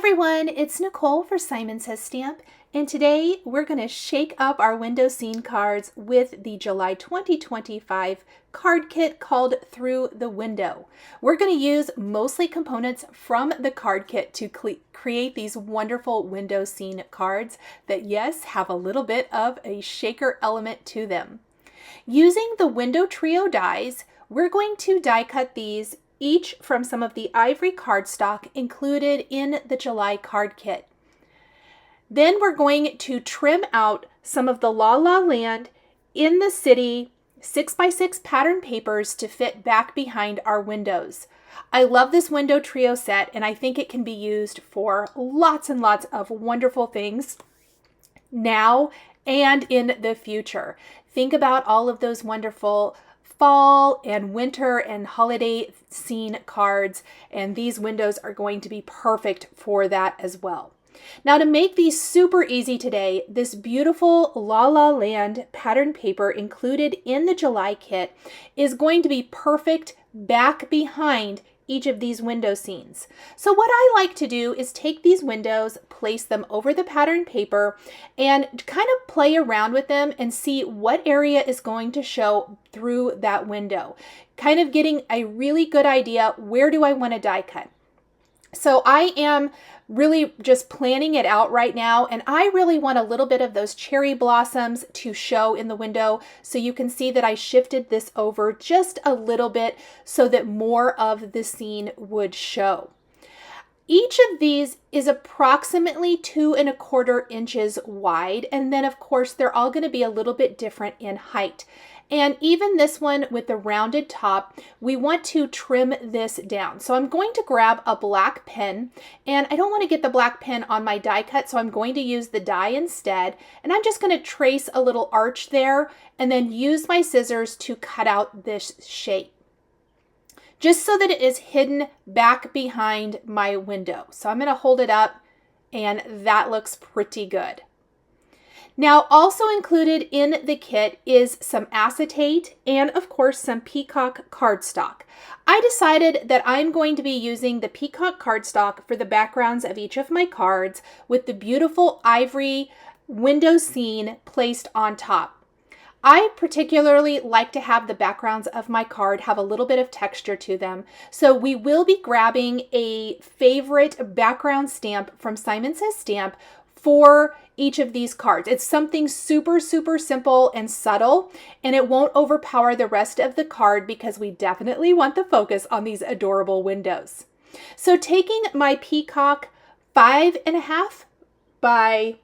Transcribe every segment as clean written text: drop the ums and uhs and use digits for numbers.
everyone, it's Nicole for Simon Says Stamp, and today we're going to shake up our window scene cards with the July 2025 card kit called Through the Window. We're going to use mostly components from the card kit to create these wonderful window scene cards that, yes, have a little bit of a shaker element to them. Using the Window Trio dies, we're going to die cut these each from some of the Ivory cardstock included in the July card kit. Then we're going to trim out some of the La La Land in the City 6x6 pattern papers to fit back behind our windows. I love this window trio set, and I think it can be used for lots and lots of wonderful things now and in the future. Think about all of those wonderful fall and winter and holiday scene cards, and these windows are going to be perfect for that as well. Now, to make these super easy today, this beautiful La La Land pattern paper included in the July kit is going to be perfect back behind each of these window scenes. So what I like to do is take these windows, place them over the pattern paper, and kind of play around with them and see what area is going to show through that window. Kind of getting a really good idea, where do I want to die cut? So I am really just planning it out right now, and I really want a little bit of those cherry blossoms to show in the window, so you can see that I shifted this over just a little bit so that more of the scene would show. Each of these is approximately 2¼ inches wide, and then of course they're all going to be a little bit different in height. And even this one with the rounded top, we want to trim this down. So I'm going to grab a black pen, and I don't want to get the black pen on my die cut, so I'm going to use the die instead. And I'm just going to trace a little arch there and then use my scissors to cut out this shape, just so that it is hidden back behind my window. So I'm going to hold it up, and that looks pretty good. Now, also included in the kit is some acetate and of course some Peacock cardstock. I decided that I'm going to be using the Peacock cardstock for the backgrounds of each of my cards with the beautiful ivory window scene placed on top. I particularly like to have the backgrounds of my card have a little bit of texture to them. So we will be grabbing a favorite background stamp from Simon Says Stamp for each of these cards. It's something super, super simple and subtle, and it won't overpower the rest of the card because we definitely want the focus on these adorable windows. So taking my Peacock 5¼ by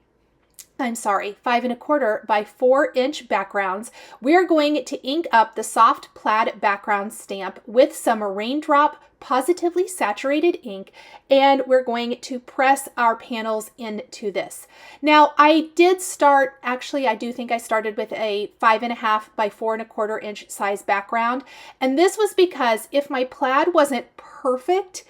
4-inch backgrounds, we're going to ink up the soft plaid background stamp with some raindrop positively saturated ink, and we're going to press our panels into this. Now, I did start, actually I do think I started with a 5½ by 4¼ inch size background, and this was because if my plaid wasn't perfect,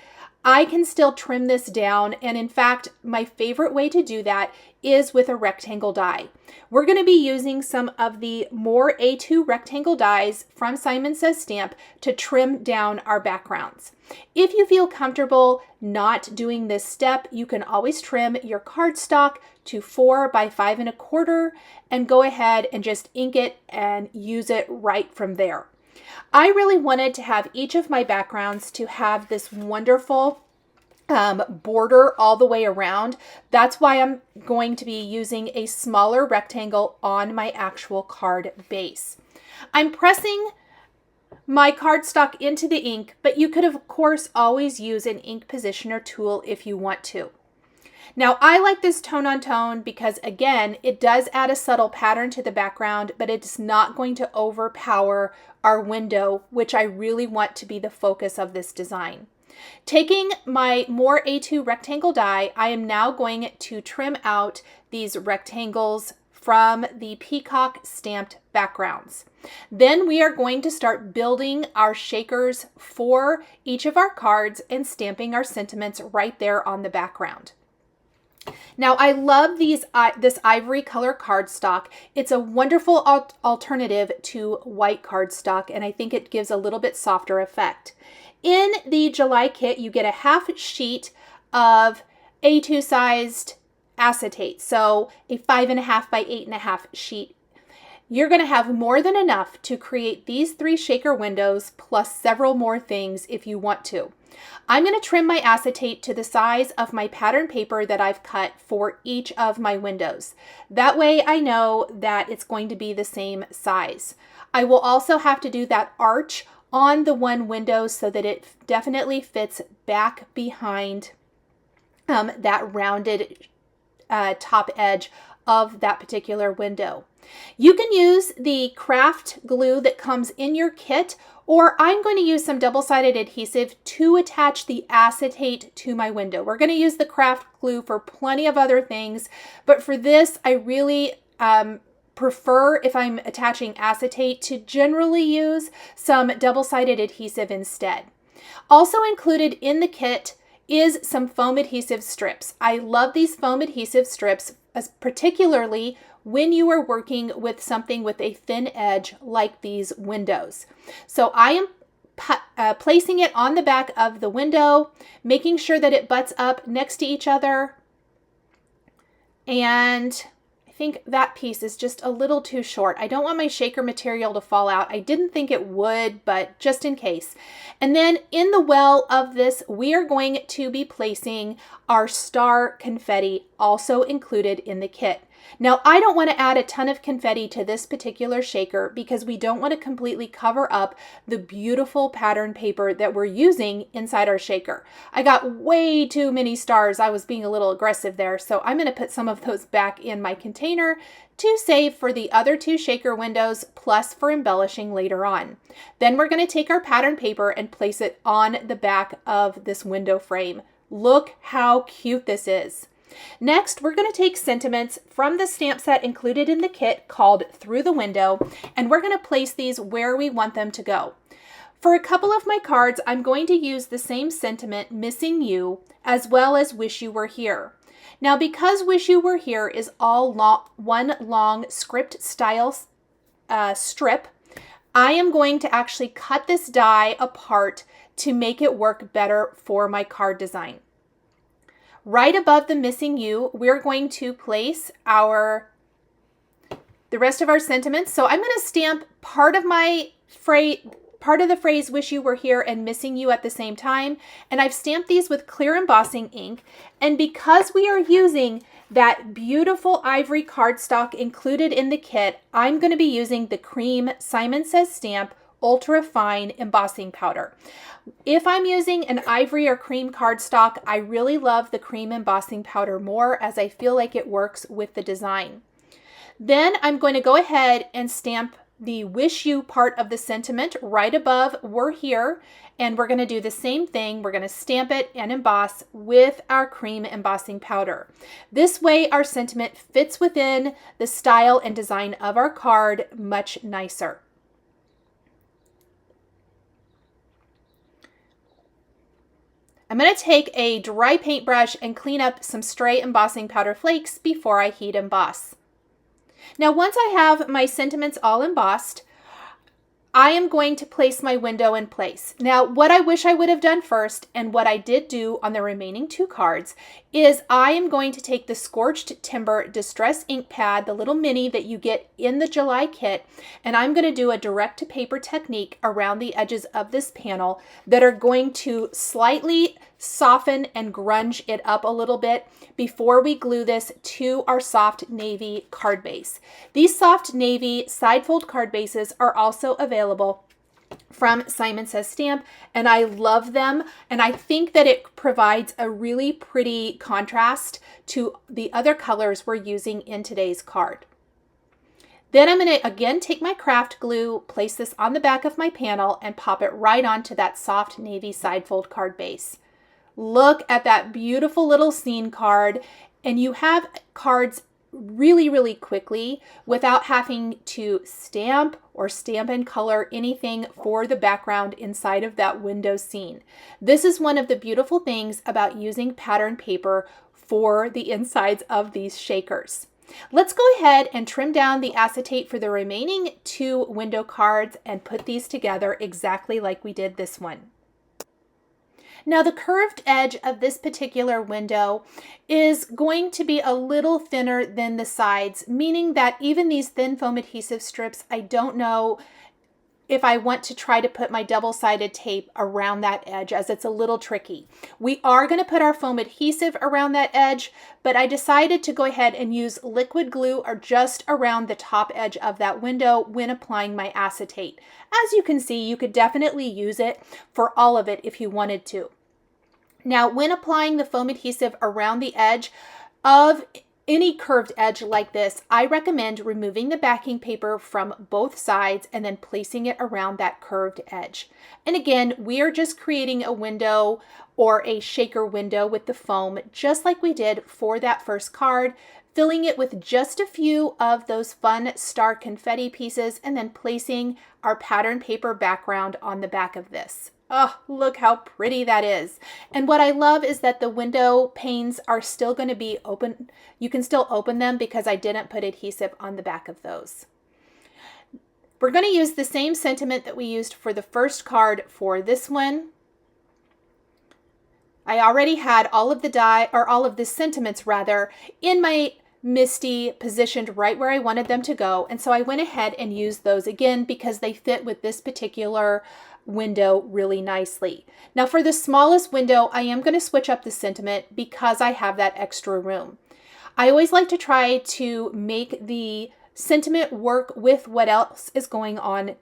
I can still trim this down, and in fact, my favorite way to do that is with a rectangle die. We're going to be using some of the more A2 rectangle dies from Simon Says Stamp to trim down our backgrounds. If you feel comfortable not doing this step, you can always trim your cardstock to 4 by 5¼ and go ahead and just ink it and use it right from there. I really wanted to have each of my backgrounds to have this wonderful border all the way around. That's why I'm going to be using a smaller rectangle on my actual card base. I'm pressing my cardstock into the ink, but you could of course always use an ink positioner tool if you want to. Now, I like this tone on tone because, again, it does add a subtle pattern to the background, but it's not going to overpower our window, which I really want to be the focus of this design. Taking my more A2 rectangle die, I am now going to trim out these rectangles from the Peacock stamped backgrounds. Then we are going to start building our shakers for each of our cards and stamping our sentiments right there on the background. Now, I love this ivory color cardstock. It's a wonderful alternative to white cardstock, and I think it gives a little bit softer effect. In the July kit, you get a half sheet of A2 sized acetate, so a 5.5 by 8.5 sheet. You're going to have more than enough to create these 3 shaker windows plus several more things if you want to. I'm going to trim my acetate to the size of my pattern paper that I've cut for each of my windows. That way I know that it's going to be the same size. I will also have to do that arch on the one window so that it definitely fits back behind that rounded top edge of that particular window. You can use the craft glue that comes in your kit, or I'm going to use some double-sided adhesive to attach the acetate to my window. We're going to use the craft glue for plenty of other things, but for this, I really prefer, if I'm attaching acetate, to generally use some double-sided adhesive instead. Also included in the kit is some foam adhesive strips. I love these foam adhesive strips, particularly when you are working with something with a thin edge like these windows. So I am placing it on the back of the window, making sure that it butts up next to each other. And I think that piece is just a little too short. I don't want my shaker material to fall out. I didn't think it would, but just in case. And then in the well of this, we are going to be placing our star confetti, also included in the kit. Now, I don't want to add a ton of confetti to this particular shaker because we don't want to completely cover up the beautiful pattern paper that we're using inside our shaker. I got way too many stars. I was being a little aggressive there, so I'm going to put some of those back in my container to save for the other 2 shaker windows plus for embellishing later on. Then we're going to take our pattern paper and place it on the back of this window frame. Look how cute this is. Next, we're going to take sentiments from the stamp set included in the kit called Through the Window, and we're going to place these where we want them to go. For a couple of my cards, I'm going to use the same sentiment, Missing You, as well as Wish You Were Here. Now, because Wish You Were Here is all one long script style strip, I am going to actually cut this die apart to make it work better for my card design. Right above the Missing You, we're going to place the rest of our sentiments. So I'm going to stamp part of the phrase Wish You Were Here and Missing You at the same time. And I've stamped these with clear embossing ink. And because we are using that beautiful ivory cardstock included in the kit, I'm going to be using the cream Simon Says Stamp ultra fine embossing powder. If I'm using an ivory or cream cardstock, I really love the cream embossing powder more, as I feel like it works with the design. Then I'm going to go ahead and stamp the Wish You part of the sentiment right above We're Here, and we're going to do the same thing. We're going to stamp it and emboss with our cream embossing powder. This way our sentiment fits within the style and design of our card much nicer. I'm going to take a dry paintbrush and clean up some stray embossing powder flakes before I heat emboss. Now, once I have my sentiments all embossed, I am going to place my window in place. Now, what I wish I would have done first, and what I did do on the remaining 2 cards, is I am going to take the Scorched Timber Distress Ink Pad, the little mini that you get in the July kit, and I'm going to do a direct-to-paper technique around the edges of this panel that are going to slightly soften and grunge it up a little bit before we glue this to our soft navy card base. These soft navy side fold card bases are also available from Simon Says Stamp, and I love them, and I think that it provides a really pretty contrast to the other colors we're using in today's card. Then I'm going to again take my craft glue, place this on the back of my panel, and pop it right onto that soft navy side fold card base. Look at that beautiful little scene card, and you have cards really, really quickly without having to stamp or stamp and color anything for the background inside of that window scene. This is one of the beautiful things about using pattern paper for the insides of these shakers. Let's go ahead and trim down the acetate for the remaining 2 window cards and put these together exactly like we did this one. Now the curved edge of this particular window is going to be a little thinner than the sides, meaning that even these thin foam adhesive strips, I don't know if I want to try to put my double-sided tape around that edge, as it's a little tricky. We are going to put our foam adhesive around that edge, but I decided to go ahead and use liquid glue or just around the top edge of that window when applying my acetate. As you can see, you could definitely use it for all of it if you wanted to. Now, when applying the foam adhesive around the edge of any curved edge like this, I recommend removing the backing paper from both sides and then placing it around that curved edge. And again, we are just creating a window or a shaker window with the foam, just like we did for that first card, filling it with just a few of those fun star confetti pieces and then placing our pattern paper background on the back of this. Oh, look how pretty that is. And what I love is that the window panes are still going to be open. You can still open them because I didn't put adhesive on the back of those. We're going to use the same sentiment that we used for the first card for this one. I already had all of the all of the sentiments rather, in my MISTI positioned right where I wanted them to go. And so I went ahead and used those again because they fit with this particular window really nicely. Now for the smallest window, I am going to switch up the sentiment because I have that extra room. I always like to try to make the sentiment work with what else is going on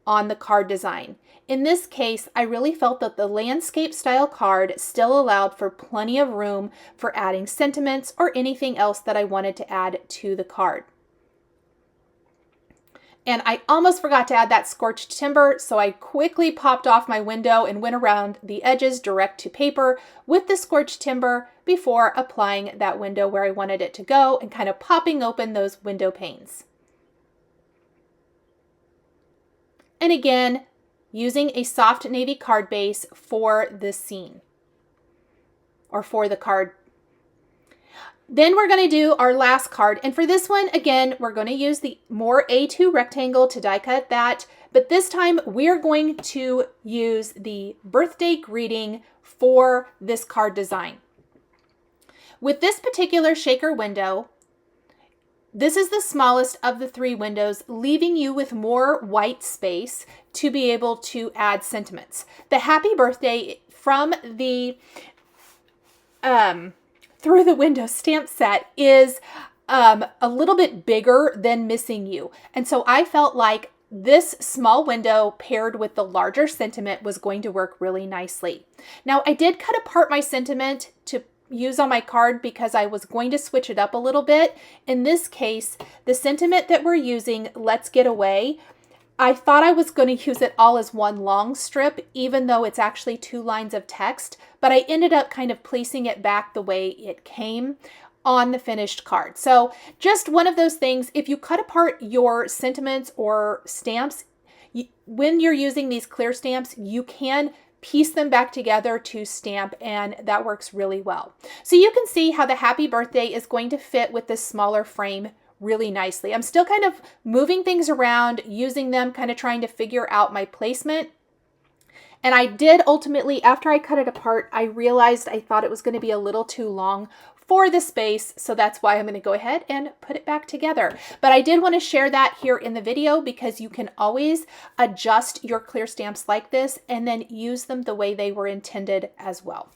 the card design. In this case, I really felt that the landscape style card still allowed for plenty of room for adding sentiments or anything else that I wanted to add to the card. And I almost forgot to add that scorched timber, so I quickly popped off my window and went around the edges direct to paper with the scorched timber before applying that window where I wanted it to go and kind of popping open those window panes. And again, using a soft navy card base for this scene or for the card. Then we're going to do our last card. And for this one, again, we're going to use the more A2 rectangle to die cut that. But this time we're going to use the birthday greeting for this card design. With this particular shaker window, this is the smallest of the three windows, leaving you with more white space to be able to add sentiments. The happy birthday from the through the window stamp set is a little bit bigger than Missing You. And so I felt like this small window paired with the larger sentiment was going to work really nicely. Now I did cut apart my sentiment to use on my card because I was going to switch it up a little bit. In this case, the sentiment that we're using, Let's Get Away, I thought I was going to use it all as one long strip, even though it's actually 2 lines of text, but I ended up kind of placing it back the way it came on the finished card. So just one of those things, if you cut apart your sentiments or stamps, when you're using these clear stamps, you can piece them back together to stamp, and that works really well. So you can see how the happy birthday is going to fit with this smaller frame really nicely. I'm still kind of moving things around, using them, kind of trying to figure out my placement. And I did ultimately, after I cut it apart, I realized I thought it was going to be a little too long for the space, so that's why I'm going to go ahead and put it back together. But I did want to share that here in the video because you can always adjust your clear stamps like this and then use them the way they were intended as well.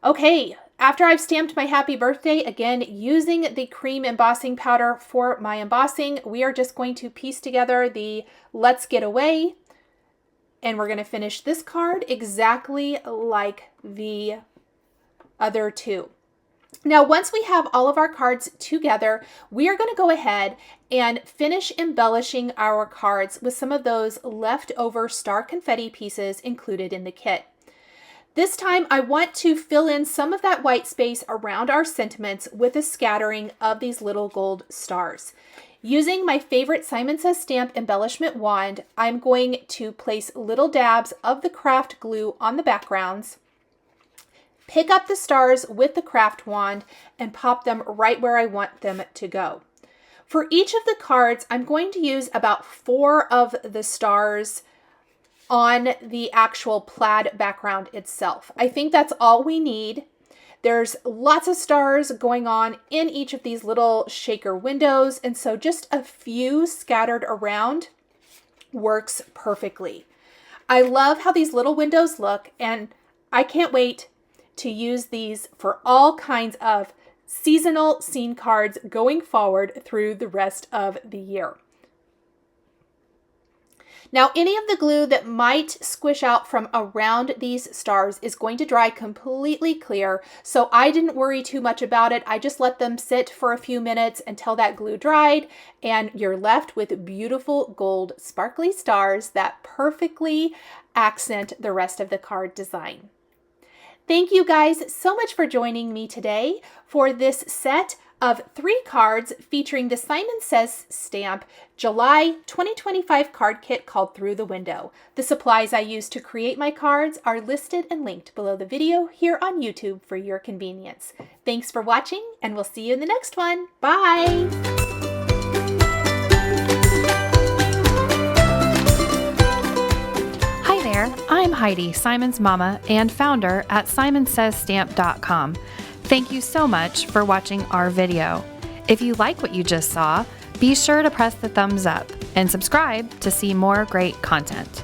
Okay, after I've stamped my happy birthday, again, using the cream embossing powder for my embossing, we are just going to piece together the Let's Get Away, and we're going to finish this card exactly like the other two. Now, once we have all of our cards together, we are going to go ahead and finish embellishing our cards with some of those leftover star confetti pieces included in the kit. This time, I want to fill in some of that white space around our sentiments with a scattering of these little gold stars. Using my favorite Simon Says Stamp embellishment wand, I'm going to place little dabs of the craft glue on the backgrounds, pick up the stars with the craft wand, and pop them right where I want them to go. For each of the cards, I'm going to use about 4 of the stars on the actual plaid background itself. I think that's all we need. There's lots of stars going on in each of these little shaker windows, and so just a few scattered around works perfectly. I love how these little windows look, and I can't wait to use these for all kinds of seasonal scene cards going forward through the rest of the year. Now, any of the glue that might squish out from around these stars is going to dry completely clear, so I didn't worry too much about it. I just let them sit for a few minutes until that glue dried, and you're left with beautiful gold sparkly stars that perfectly accent the rest of the card design. Thank you guys so much for joining me today for this set of 3 cards featuring the Simon Says stamp July 2025 card kit called Through the Window. The supplies I used to create my cards are listed and linked below the video here on YouTube for your convenience. Thanks for watching, and we'll see you in the next one. Bye! I'm Heidi, Simon's mama and founder at simonsaysstamp.com. Thank you so much for watching our video. If you like what you just saw, be sure to press the thumbs up and subscribe to see more great content.